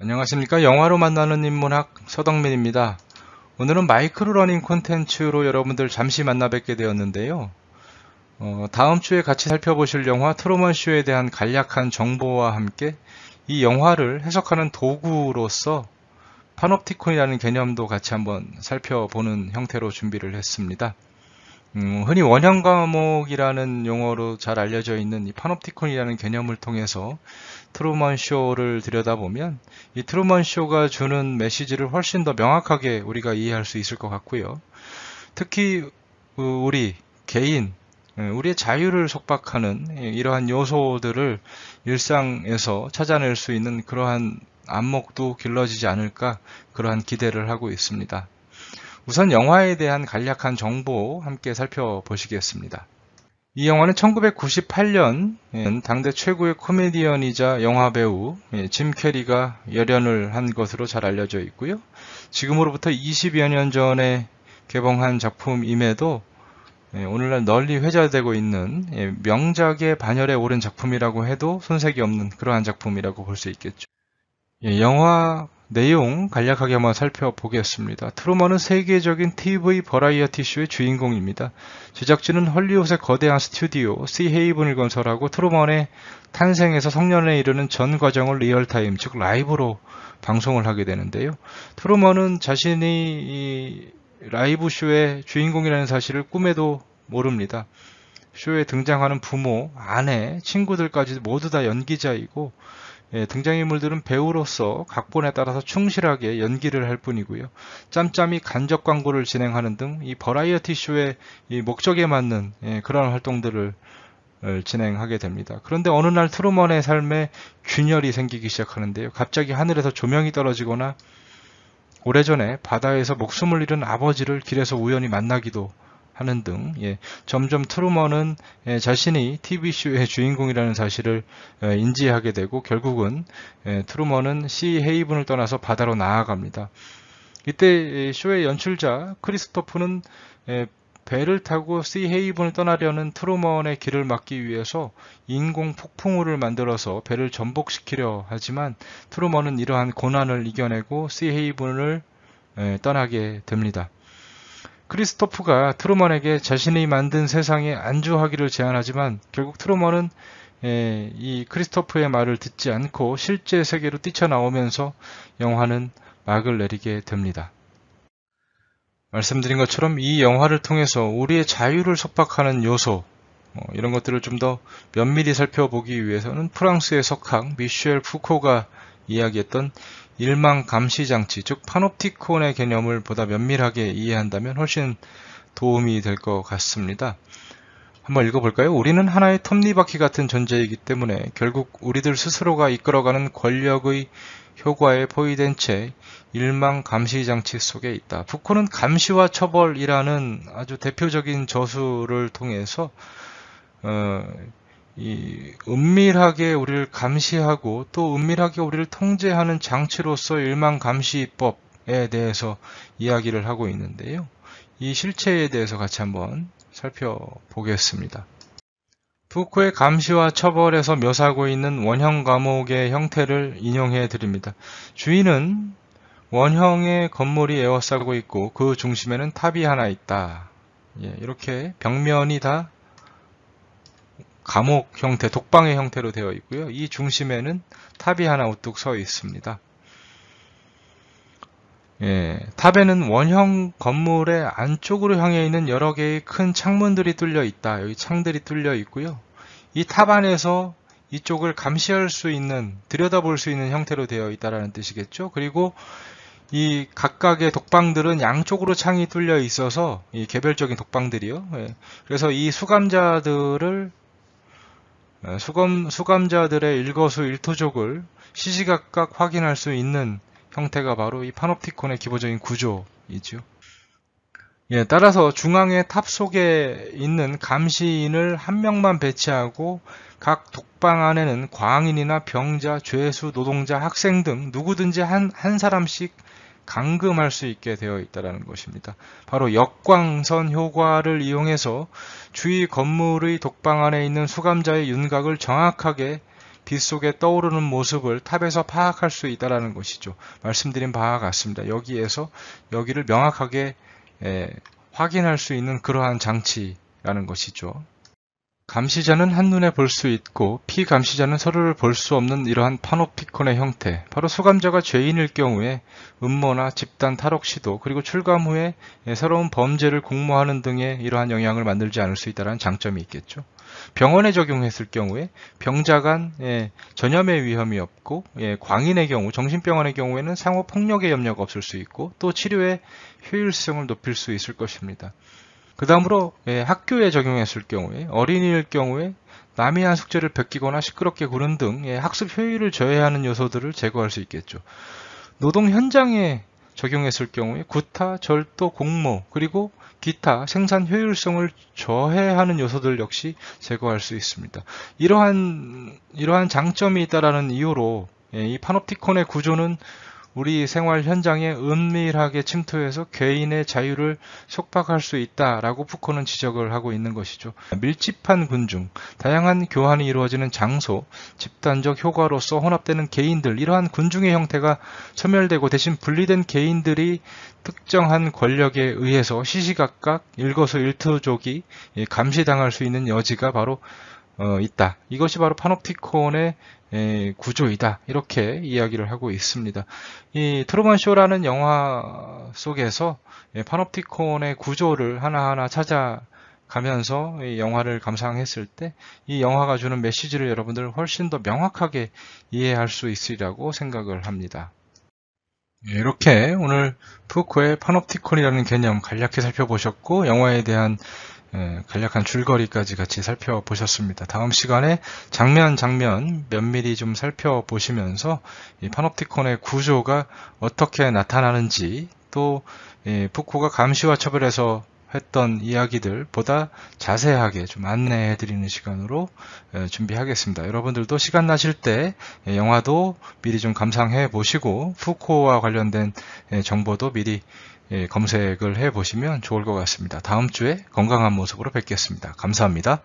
안녕하십니까. 영화로 만나는 인문학 서덕민입니다. 오늘은 마이크로 러닝 콘텐츠로 여러분들 잠시 만나 뵙게 되었는데요. 다음 주에 같이 살펴보실 영화 트루먼 쇼에 대한 간략한 정보와 함께 이 영화를 해석하는 도구로서 파놉티콘이라는 개념도 같이 한번 살펴보는 형태로 준비를 했습니다. 흔히 원형 과목이라는 용어로 잘 알려져 있는 이 파놉티콘이라는 개념을 통해서 트루먼 쇼를 들여다보면 이 트루먼 쇼가 주는 메시지를 훨씬 더 명확하게 우리가 이해할 수 있을 것 같고요. 특히 우리 개인, 우리의 자유를 속박하는 이러한 요소들을 일상에서 찾아낼 수 있는 그러한 안목도 길러지지 않을까, 그러한 기대를 하고 있습니다. 우선 영화에 대한 간략한 정보 함께 살펴보시겠습니다. 이 영화는 1998년 당대 최고의 코미디언이자 영화배우 짐 캐리가 열연을 한 것으로 잘 알려져 있고요. 지금으로부터 20여 년 전에 개봉한 작품임에도 오늘날 널리 회자되고 있는 명작의 반열에 오른 작품이라고 해도 손색이 없는 그러한 작품이라고 볼 수 있겠죠. 영화 내용 간략하게 한번 살펴보겠습니다. 트루먼은 세계적인 TV 버라이어티 쇼의 주인공입니다. 제작진은 헐리우드의 거대한 스튜디오 시헤이븐을 건설하고 트루먼의 탄생에서 성년에 이르는 전 과정을 리얼타임, 즉 라이브로 방송을 하게 되는데요. 트루먼은 자신이 이 라이브 쇼의 주인공이라는 사실을 꿈에도 모릅니다. 쇼에 등장하는 부모, 아내, 친구들까지 모두 다 연기자이고 등장인물들은 배우로서 각본에 따라서 충실하게 연기를 할 뿐이고요. 짬짬이 간접 광고를 진행하는 등 이 버라이어티 쇼의 이 목적에 맞는 그런 활동들을 진행하게 됩니다. 그런데 어느 날 트루먼의 삶에 균열이 생기기 시작하는데요. 갑자기 하늘에서 조명이 떨어지거나 오래전에 바다에서 목숨을 잃은 아버지를 길에서 우연히 만나기도 하는 등 점점 트루먼은 자신이 TV쇼의 주인공이라는 사실을 인지하게 되고 결국은 트루먼은 시 헤이븐을 떠나서 바다로 나아갑니다. 이때 쇼의 연출자 크리스토프는 배를 타고 시 헤이븐을 떠나려는 트루먼의 길을 막기 위해서 인공 폭풍우를 만들어서 배를 전복시키려 하지만 트루먼은 이러한 고난을 이겨내고 시 헤이븐을 떠나게 됩니다. 크리스토프가 트루먼에게 자신이 만든 세상에 안주하기를 제안하지만 결국 트루먼은 이 크리스토프의 말을 듣지 않고 실제 세계로 뛰쳐나오면서 영화는 막을 내리게 됩니다. 말씀드린 것처럼 이 영화를 통해서 우리의 자유를 속박하는 요소, 이런 것들을 좀 더 면밀히 살펴보기 위해서는 프랑스의 석학 미셸 푸코가 이야기했던 일망 감시장치, 즉 파놉티콘의 개념을 보다 면밀하게 이해한다면 훨씬 도움이 될 것 같습니다. 한번 읽어볼까요? 우리는 하나의 톱니바퀴 같은 존재이기 때문에 결국 우리들 스스로가 이끌어가는 권력의 효과에 포위된 채 일망 감시장치 속에 있다. 푸코는 감시와 처벌이라는 아주 대표적인 저술을 통해서 이 은밀하게 우리를 감시하고 또 은밀하게 우리를 통제하는 장치로서 일망감시법에 대해서 이야기를 하고 있는데요. 이 실체에 대해서 같이 한번 살펴보겠습니다. 푸코의 감시와 처벌에서 묘사하고 있는 원형 감옥의 형태를 인용해 드립니다. 주인은 원형의 건물이 에워싸고 있고 그 중심에는 탑이 하나 있다. 이렇게 벽면이 다 감옥 형태, 독방의 형태로 되어 있고요. 이 중심에는 탑이 하나 우뚝 서 있습니다. 탑에는 원형 건물의 안쪽으로 향해 있는 여러 개의 큰 창문들이 뚫려 있다. 여기 창들이 뚫려 있고요. 이 탑 안에서 이쪽을 감시할 수 있는, 들여다볼 수 있는 형태로 되어 있다는 뜻이겠죠. 그리고 이 각각의 독방들은 양쪽으로 창이 뚫려 있어서 이 개별적인 독방들이요. 그래서 이 수감자들의 일거수일투족을 시시각각 확인할 수 있는 형태가 바로 이 파놉티콘의 기본적인 구조이죠. 따라서 중앙의 탑 속에 있는 감시인을 한 명만 배치하고 각 독방 안에는 광인이나 병자, 죄수, 노동자, 학생 등 누구든지 한 사람씩 감금할 수 있게 되어 있다는 것입니다. 바로 역광선 효과를 이용해서 주위 건물의 독방 안에 있는 수감자의 윤곽을 정확하게 빗속에 떠오르는 모습을 탑에서 파악할 수 있다는 것이죠. 말씀드린 바와 같습니다. 여기에서 여기를 명확하게 확인할 수 있는 그러한 장치라는 것이죠. 감시자는 한눈에 볼 수 있고 피감시자는 서로를 볼 수 없는 이러한 파놉티콘의 형태, 바로 수감자가 죄인일 경우에 음모나 집단 탈옥 시도, 그리고 출감 후에 새로운 범죄를 공모하는 등의 이러한 영향을 만들지 않을 수 있다는 장점이 있겠죠. 병원에 적용했을 경우에 병자 간 전염의 위험이 없고, 광인의 경우, 정신병원의 경우에는 상호 폭력의 염려가 없을 수 있고, 또 치료의 효율성을 높일 수 있을 것입니다. 그 다음으로 학교에 적용했을 경우에, 어린이일 경우에 남이 한 숙제를 베끼거나 시끄럽게 구는 등 학습 효율을 저해하는 요소들을 제거할 수 있겠죠. 노동 현장에 적용했을 경우에 구타, 절도, 공모, 그리고 기타 생산 효율성을 저해하는 요소들 역시 제거할 수 있습니다. 이러한 장점이 있다라는 이유로 이 파놉티콘의 구조는 우리 생활 현장에 은밀하게 침투해서 개인의 자유를 속박할 수 있다라고 푸코는 지적을 하고 있는 것이죠. 밀집한 군중, 다양한 교환이 이루어지는 장소, 집단적 효과로서 혼합되는 개인들, 이러한 군중의 형태가 소멸되고 대신 분리된 개인들이 특정한 권력에 의해서 시시각각 일거수일투족이 감시당할 수 있는 여지가 바로 있다. 이것이 바로 파놉티콘의 구조이다. 이렇게 이야기를 하고 있습니다. 이 트루먼 쇼라는 영화 속에서 파놉티콘의 구조를 하나하나 찾아가면서 이 영화를 감상했을 때 이 영화가 주는 메시지를 여러분들 훨씬 더 명확하게 이해할 수 있으리라고 생각을 합니다. 이렇게 오늘 푸코의 파놉티콘이라는 개념 간략히 살펴보셨고, 영화에 대한 간략한 줄거리까지 같이 살펴보셨습니다. 다음 시간에 장면 면밀히 좀 살펴보시면서 이 파놉티콘의 구조가 어떻게 나타나는지, 또 푸코가 감시와 처벌에서 했던 이야기들보다 자세하게 좀 안내해 드리는 시간으로 준비하겠습니다. 여러분들도 시간 나실 때 영화도 미리 좀 감상해 보시고 푸코와 관련된 정보도 미리 검색을 해 보시면 좋을 것 같습니다. 다음 주에 건강한 모습으로 뵙겠습니다. 감사합니다.